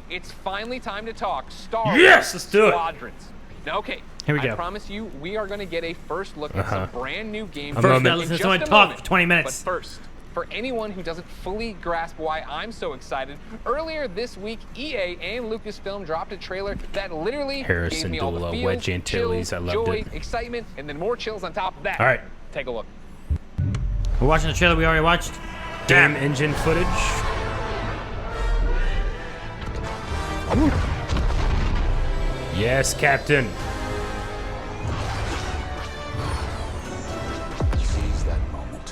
it's finally time to talk Star Yes, Wars let's do it. Squadrons. Now, okay, Here we go. I promise you, we are going to get a first look at some brand new gameplay. First, moment. now in listen to just someone a talk moment. for 20 But minutes. first, for anyone who doesn't fully grasp why I'm so excited, earlier this week, EA and Lucasfilm dropped a trailer that literally Harrison gave me all the Dula, feels, Wedge Antilles, chills, I loved joy, it. excitement, and then more chills on top of that. All right. Take a look. We're watching the trailer we already watched. Game engine footage. Yes, Captain. Seize that moment.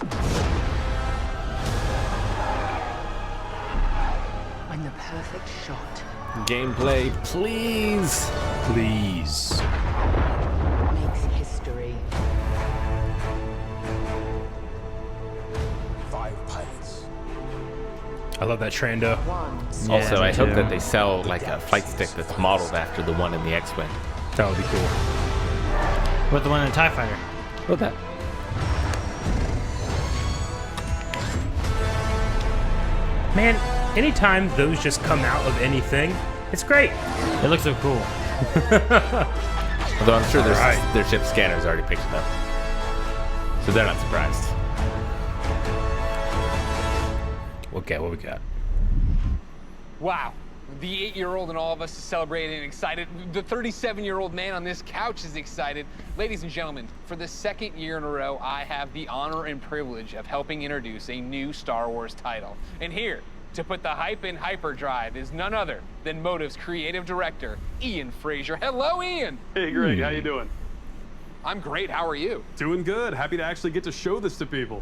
When the perfect shot Gameplay, please. Please. makes history. 5 pilots. I love that Trando. One Also, me I hope too. that they sell like a fight stick that's modeled after the one in the X-Wing. That would be cool. What the one in the TIE Fighter? What that? Man, anytime those just come out of anything, it's great. It looks so cool. Although I'm sure Alright. their ship scanners already picked it up. So they're not surprised. Okay, what we got? Wow. The 8-year-old and all of us is celebrating and excited. The 37-year-old man on this couch is excited. Ladies and gentlemen, for the second year in a row, I have the honor and privilege of helping introduce a new Star Wars title. And here, to put the hype in hyperdrive, is none other than Motive's creative director, Ian Frazier. Hello, Ian. Hey Greg, how you doing? I'm great. How are you? Doing good. Happy to actually get to show this to people.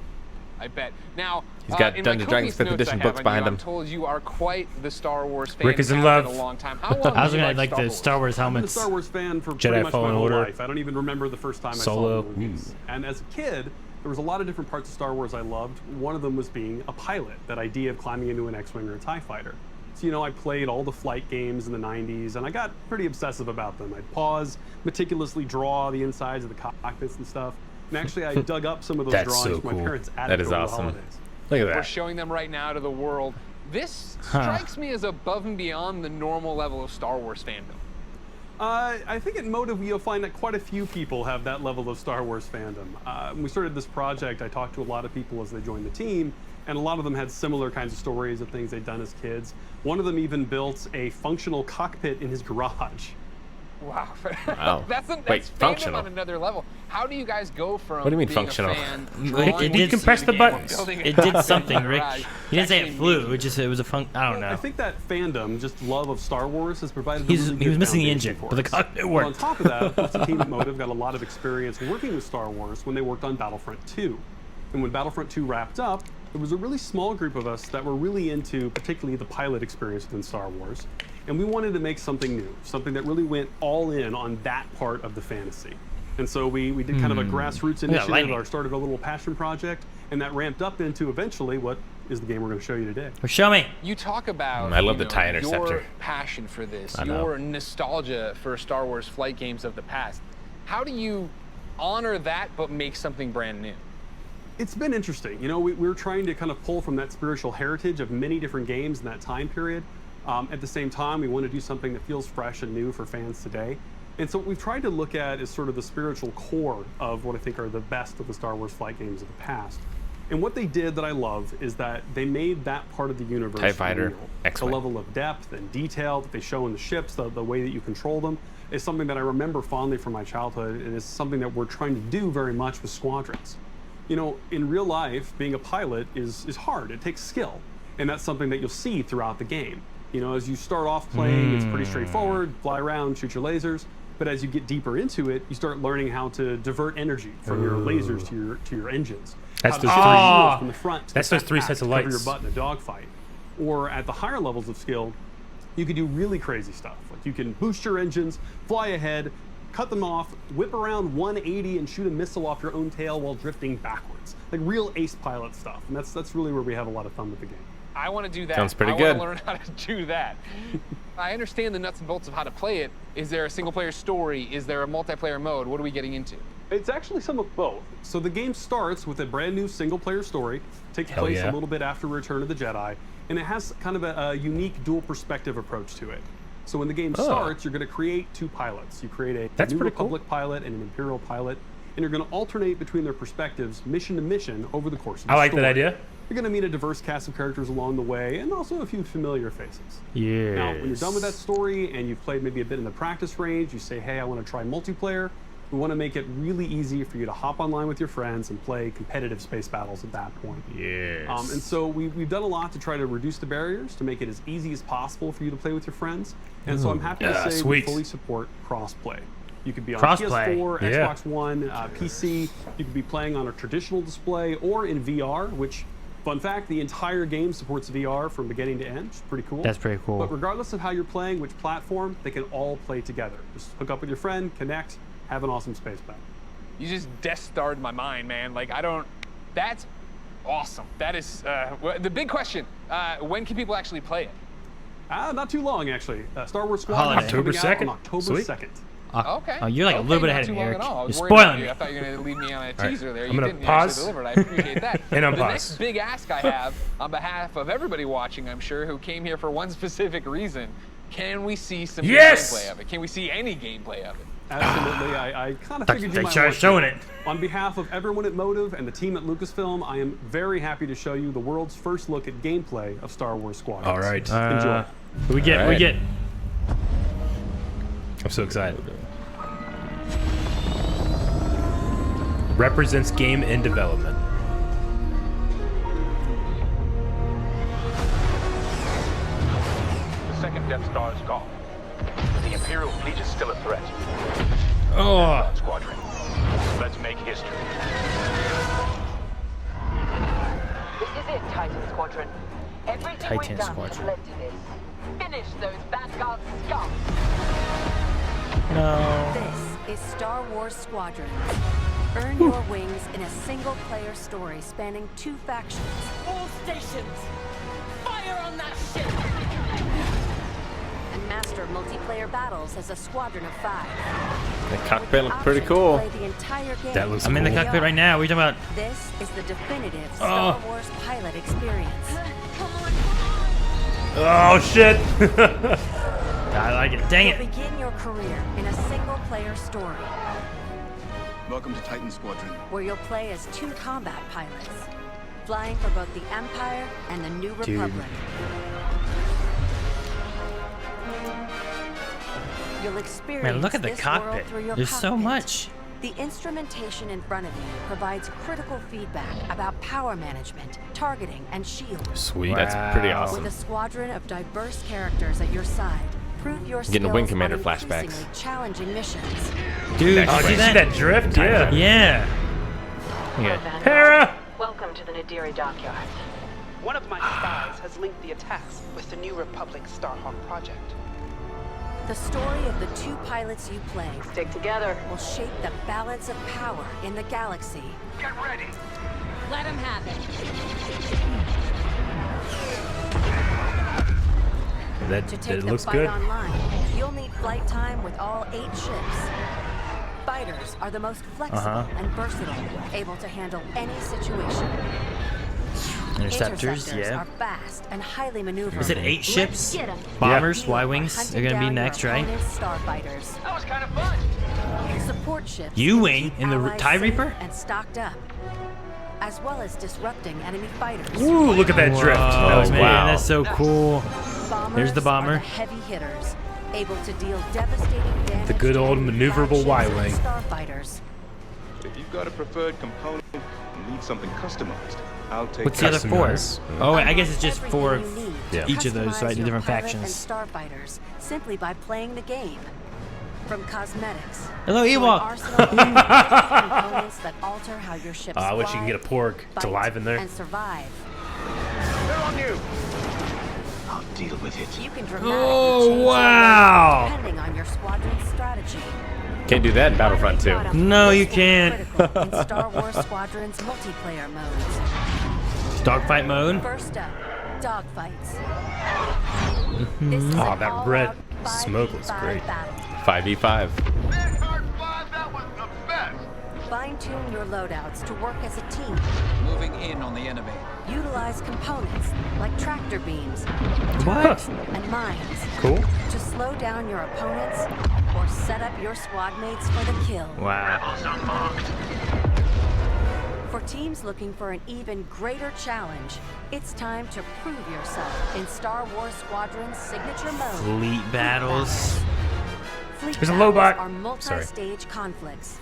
I bet. Now, He's got in my Dungeons and Dragons copious 5th notes edition I have books on behind you, him. I'm told you are quite the Star Wars fan. Rick is in Have been love. a long time. How long I was did you gonna like Star the Wars? Star Wars I've been a helmets. Star Wars fan for Jedi pretty much Fallen my whole Order. life. I don't even remember the first time I Solo. saw the movies. And as a kid, there was a lot of different parts of Star Wars I loved. One of them was being a pilot, that idea of climbing into an X-Wing or a TIE fighter. So, you know, I played all the flight games in the 90s, and I got pretty obsessive about them. I'd pause, meticulously draw the insides of the cockpits and stuff. And actually, I dug up some of those That's drawings so from my cool. parents' attic That is over the awesome. holidays. Look at We're that. showing them right now to the world. This strikes me as above and beyond the normal level of Star Wars fandom. I think at Motive you'll find that quite a few people have that level of Star Wars fandom. When we started this project, I talked to a lot of people as they joined the team, and a lot of them had similar kinds of stories of things they'd done as kids. One of them even built a functional cockpit in his garage. Wow. Wow. that's Wait, fandom functional? on another level. How do you guys go from What do you mean being functional? a fan, It drawing did into compress the the game, buttons. building It a did garage, something, Rick. garage, He didn't say it actually flew. making- It was a fun. I don't know. I think that fandom, just love of Star Wars, has provided. He was a really good missing the foundation engine, for but the us. cockpit But on worked. top of that, of course, the team at Motive got a lot of experience working with Star Wars when they worked on Battlefront 2. And when Battlefront 2 wrapped up, there was a really small group of us that were really into particularly the pilot experience within Star Wars. And we wanted to make something new, something that really went all in on that part of the fantasy. And so we did kind of a grassroots initiative, lightning. or started a little passion project, and that ramped up into eventually what is the game we're going to show you today. Well, show me. You talk about I love you the TIE your Interceptor. passion for this, I know. your nostalgia for Star Wars flight games of the past. How do you honor that but make something brand new? It's been interesting. You know, we're trying to kind of pull from that spiritual heritage of many different games in that time period. At the same time, we want to do something that feels fresh and new for fans today. And so what we've tried to look at is sort of the spiritual core of what I think are the best of the Star Wars flight games of the past. And what they did that I love is that they made that part of the universe TIE Fighter, real. X-Wing. The level of depth and detail that they show in the ships, the way that you control them, is something that I remember fondly from my childhood, and is something that we're trying to do very much with Squadrons. You know, in real life, being a pilot is hard. It takes skill, and that's something that you'll see throughout the game. You know, as you start off playing, it's pretty straightforward, fly around, shoot your lasers. But as you get deeper into it, you start learning how to divert energy from your lasers to your engines. That's How to those shoot three- shields from the front. to That's the those three backpack sets of to cover lights. your butt in a dogfight. Or at the higher levels of skill, you can do really crazy stuff. Like you can boost your engines, fly ahead, cut them off, whip around 180 and shoot a missile off your own tail while drifting backwards. Like real ace pilot stuff. And that's really where we have a lot of fun with the game. I want to do that. Sounds pretty I good. want to learn how to do that. I understand the nuts and bolts of how to play it. Is there a single-player story? Is there a multiplayer mode? What are we getting into? It's actually some of both. So the game starts with a brand new single-player story, takes Hell place yeah. a little bit after Return of the Jedi, and it has kind of a unique dual perspective approach to it. So when the game starts, you're going to create two pilots. You create a That's New pretty cool. Republic pilot and an Imperial pilot, and you're going to alternate between their perspectives, mission to mission, over the course of the I like story. that idea. You're going to meet a diverse cast of characters along the way, and also a few familiar faces. Yeah. Now, when you're done with that story and you've played maybe a bit in the practice range, you say, hey, I want to try multiplayer. We want to make it really easy for you to hop online with your friends and play competitive space battles at that point. Yes. And so we've done a lot to try to reduce the barriers, to make it as easy as possible for you to play with your friends. And so I'm happy to say we sweet. fully support crossplay. You could be on Crossplay, PS4, yeah. Xbox One, PC. You could be playing on a traditional display or in VR, which, fun fact, the entire game supports VR from beginning to end, which is pretty cool. That's pretty cool. But regardless of how you're playing, which platform, they can all play together. Just hook up with your friend, connect, have an awesome space battle. You just Death Starred my mind, man. Like, that's awesome. That is, the big question, when can people actually play it? Not too long, actually. Star Wars Squadrons Holiday. is coming out October on 2nd? October Sweet. 2nd. Okay. Oh, you're like a Okay, little bit not ahead too of me, long Eric. at all. I was You're worried about spoiling you. me. I thought you were going to lead me on a right. teaser there. I'm You gonna didn't pause. actually deliver it. I appreciate that. And The unpause. next big ask I have on behalf of everybody watching, I'm sure, who came here for one specific reason, can we see some Yes! gameplay of it? Can we see any gameplay of it? Absolutely. I kind of figured you They might started want to. showing it. On behalf of everyone at Motive and the team at Lucasfilm, I am very happy to show you the world's first look at gameplay of Star Wars Squadrons. All right. Enjoy. We get. All We right. get. I'm so excited. Represents game in development. The second Death Star is gone. The Imperial fleet is still a threat. Oh. Squadron, let's make history. This is it, Titan Squadron. Everything Titan we've done Squadron. has led to this. Finish those Vanguard scum. No. This is Star Wars Squadrons. Earn your wings in a single-player story spanning 2 factions. All stations, fire on that ship! And master multiplayer battles as a squadron of 5. The With cockpit the looks pretty option to cool. play the entire game. That looks I'm in the cool. cockpit right now. What are you talking about? This is the definitive Star Wars pilot experience. Oh shit! I like it. Dang You'll it. begin your career in a single-player story Welcome to Titan Squadron. where you'll play as 2 combat pilots, flying for both the Empire and the New Republic. You'll experience Man, look at the this world cockpit. through your There's so cockpit. much. The instrumentation in front of you provides critical feedback about power management, targeting, and shield. Sweet. That's pretty Wow. awesome. With a squadron of diverse characters at your side, prove your Getting the skills Wing Commander on flashbacks. increasingly challenging missions. Dude, Oh, you did see you see that drift? Yeah. Yeah. Okay. Hera! Welcome to the Nadiri dockyard. One of my spies has linked the attacks with the New Republic Starhawk project. The story of the 2 pilots you play Stick together. will shape the balance of power in the galaxy. Get ready. Let him have it. That, To take that the looks fight good. online, you'll need flight time with all 8 ships. Fighters are the most flexible and versatile, able to handle any situation. Interceptors, Are yeah. fast and highly maneuverable. Is it 8 ships? Get 'em. Bombers, You are Y-Wings, they're hunting gonna be down your next, right? opponent's starfighters. That was kind of fun. Support ships You will wing keep in the allies TIE safe Reaper? and stocked up, as well as disrupting enemy fighters. Ooh, look at that drift. That was man, wow. that's so cool. Bombers There's the bomber. are the heavy hitters, able to deal devastating damage. The good to old enemy maneuverable flagships and Y-wing. Starfighters. If you've got a preferred component and need something customized, I'll take What's the other 4? Customize. Oh, wait, I guess it's just 4 Everything you need of to Yeah. each of those, right? customize The your different pilot factions. And starfighters simply by playing the game. From cosmetics. Hello, to an Ewok. arsenal of components that alter how your ships I wish you can fly, get a pork. It's fight, alive in there. and survive. They're on you. I'll deal with it. You can dramatically Oh, change your wow. weapons depending on your squadron's strategy. Can't do that in Battlefront 2. No, you This will be can't. critical in Star Wars Squadron's multiplayer modes. Dogfight mode. First up, dogfights. This is Oh, an that all-out red smoke looks 5v5 great. battle. 5v5. Vanguard 5, that was the best. Fine-tune your loadouts to work as a team. Moving in on the enemy. Utilize components like tractor beams, What? turrets, and mines Cool. to slow down your opponents or set up your squad mates for the kill. Wow. For teams looking for an even greater challenge, it's time to prove yourself in Star Wars Squadrons signature mode. Fleet battles. Fleet There's a battles Lobot. are multi-stage conflicts.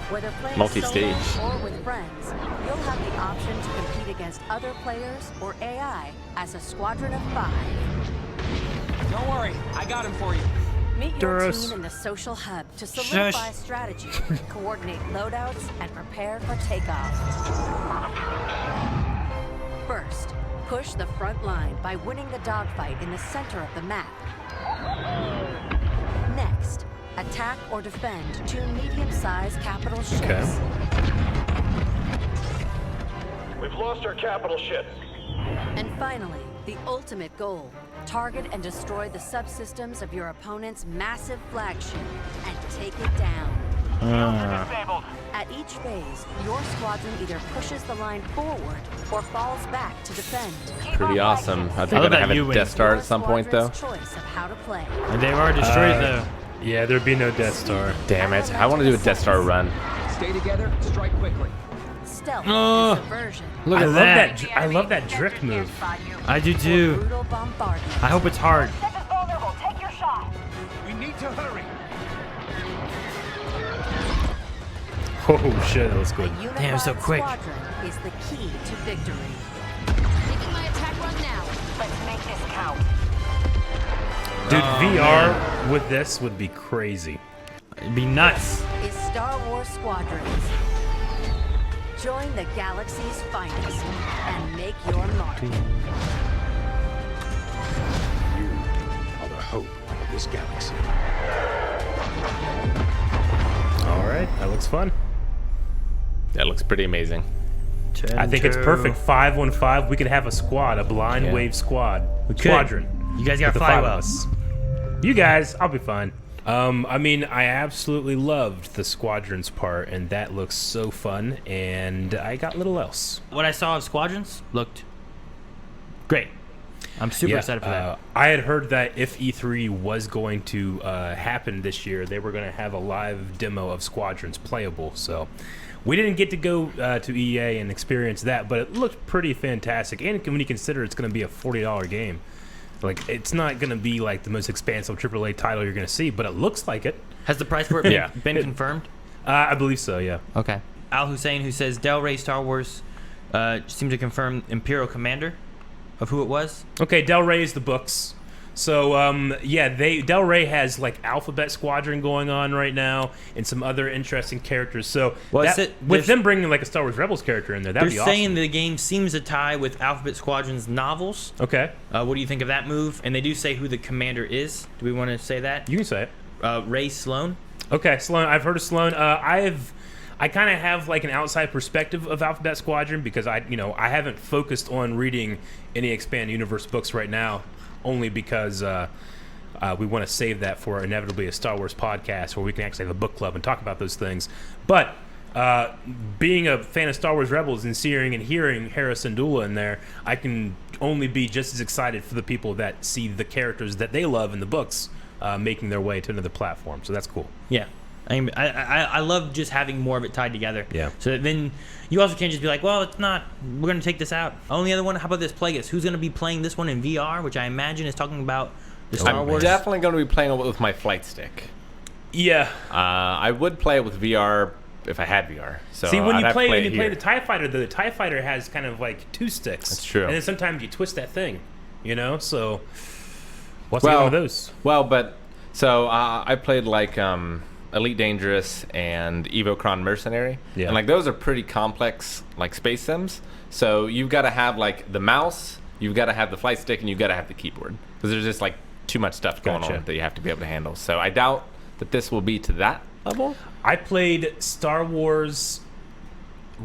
Whether playing Multi-stage. solo or with friends, you'll have the option to compete against other players or AI as a squadron of 5. Don't worry, I got him for you. Meet your Duros. team in the social hub to solidify strategy, coordinate loadouts, and prepare for takeoff. First, push the front line by winning the dogfight in the center of the map. Next, attack or defend 2 medium-sized capital ships. Okay. We've lost our capital ships. And finally, the ultimate goal. Target and destroy the subsystems of your opponent's massive flagship and take it down. At each phase, your squadron either pushes the line forward or falls back to defend. Pretty awesome. Are they I love gonna have that a you win. Death Star Your at some point though? squadron's choice of how to play. And they've already destroyed the. Yeah, there'd be no Death Star. Damn it! I want to do a Death Star run. Stay together, strike quickly. Stealth Oh. and subversion. Look I at love that. that. I love that drift move. I do Or too. brutal bombardment. I hope it's hard. We need to hurry. Oh shit, that looks good. A unified Damn, so quick. squadron is the key to victory. Making my attack run now. Let's make this count. Dude, Oh, VR with this would be crazy. It'd be nuts. Is Star Wars Squadrons. Join the galaxy's finest and make your mark. You are the hope of this galaxy. All right, that looks fun. That looks pretty amazing. I think it's perfect. 5-1-5. We could have a squad, a blind Yeah. wave squad. We could. Squadron. You guys gotta With the fly 5 of well. us. You guys, I'll be fine. I mean, I absolutely loved the Squadrons part, and that looks so fun, and I got little else. What I saw of Squadrons looked great. I'm super excited for that. I had heard that if E3 was going to happen this year, they were going to have a live demo of Squadrons playable. So we didn't get to go to EA and experience that, but it looked pretty fantastic. And when you consider it's going to be a $40 game, like it's not going to be like the most expansive AAA title you're going to see, but it looks like it. Has the price for it been confirmed? I believe so, yeah. Okay. Al Hussein, who says Del Rey Star Wars seemed to confirm Imperial Commander of who it was. Okay, Del Rey is the books. So yeah, Del Rey has like Alphabet Squadron going on right now, and some other interesting characters. So Well, with them bringing like a Star Wars Rebels character in there, that'd be They're awesome. saying the game seems to tie with Alphabet Squadron's novels. Okay, What do you think of that move? And they do say who the commander is. Do we want to say that? you can say it. Ray Sloan. Okay, Sloan. I've heard of Sloan. I kind of have like an outside perspective of Alphabet Squadron because I haven't focused on reading any expanded universe books right now, only because we want to save that for inevitably a Star Wars podcast where we can actually have a book club and talk about those things. But being a fan of Star Wars Rebels and seeing and hearing Hera Syndulla in there, I can only be just as excited for the people that see the characters that they love in the books making their way to another platform. So that's cool. Yeah. I love just having more of it tied together. Yeah. So that then you also can't just be like, well, it's not. We're going to take this out. Only other one. How about this Plagueis? Who's going to be playing this one in VR? Which I imagine is talking about the Star I'm Wars. definitely going to be playing it with my flight stick. Yeah. I would play it with VR if I had VR. So See, when I'd you have to play it the here. TIE Fighter, the TIE Fighter has kind of like 2 sticks. That's true. And then sometimes you twist that thing, So what's one of those? Well, but so I played like Elite Dangerous and Evocron Mercenary. Yeah. And like those are pretty complex like space sims. So you've got to have like the mouse, you've got to have the flight stick, and you've got to have the keyboard because there's just like too much stuff going Gotcha. on that you have to be able to handle. So I doubt that this will be to that level. I played Star Wars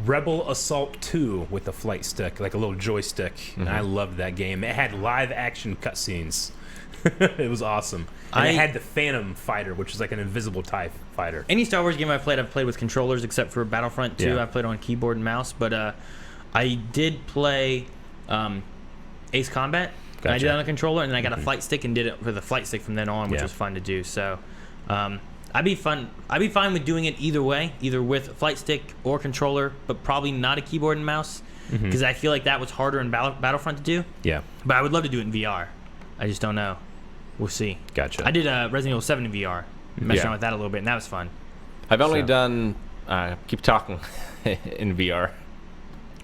Rebel Assault 2 with a flight stick, like a little joystick, and I loved that game. It had live action cutscenes. It was awesome. And it had the Phantom fighter, which is like an invisible TIE fighter. Any Star Wars game I've played with controllers, except for Battlefront 2. Yeah. I've played on keyboard and mouse, but I did play Ace Combat. And I did it on a controller, and then I got a flight stick and did it with a flight stick from then on, which was fun to do. So I'd be fine with doing it either way, either with a flight stick or controller, but probably not a keyboard and mouse, because I feel like that was harder in Battlefront to do. Yeah. But I would love to do it in VR. I just don't know. We'll see. Gotcha. I did Resident Evil 7 in VR. Messed around with that a little bit, and that was fun. I've only done keep talking in VR.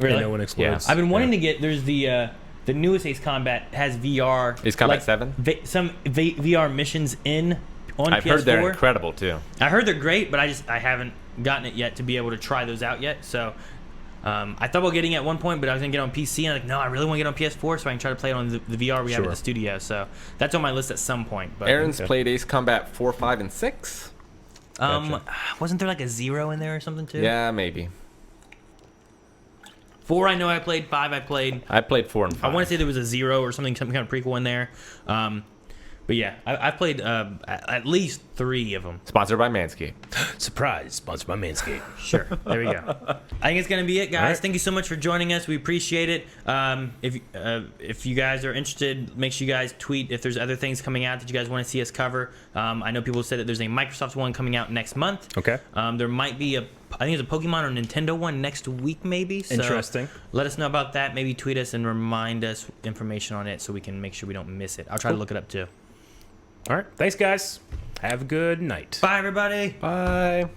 Really? And no one explodes. I've been wanting to get. There's the newest Ace Combat has VR. Ace Combat 7? Some VR missions on I've PS4. heard they're incredible too. I heard they're great, but I haven't gotten it yet to be able to try those out yet. So I thought about getting it at one point, but I was gonna get on PC, and I'm like, no, I really want to get on PS4 so I can try to play it on the VR we have at the studio. So that's on my list at some point. But Aaron's played Ace Combat 4, 5, and 6. Wasn't there like a 0 in there or something too? Yeah, maybe. 4 I know I played. 5 I played. I played 4 and 5. I want to say there was a 0 or some kind of prequel in there. But yeah, I've played at least 3 of them. Sponsored by Manscaped. Surprise, sponsored by Manscaped. Sure, there we go. I think it's gonna be it, guys. Right. Thank you so much for joining us. We appreciate it. If you guys are interested, make sure you guys tweet if there's other things coming out that you guys want to see us cover. I know people said that there's a Microsoft one coming out next month. Okay. There might be I think there's a Pokemon or Nintendo one next week, maybe. So Interesting. Let us know about that. Maybe tweet us and remind us information on it so we can make sure we don't miss it. I'll try to look it up too. All right. Thanks, guys. Have a good night. Bye, everybody. Bye.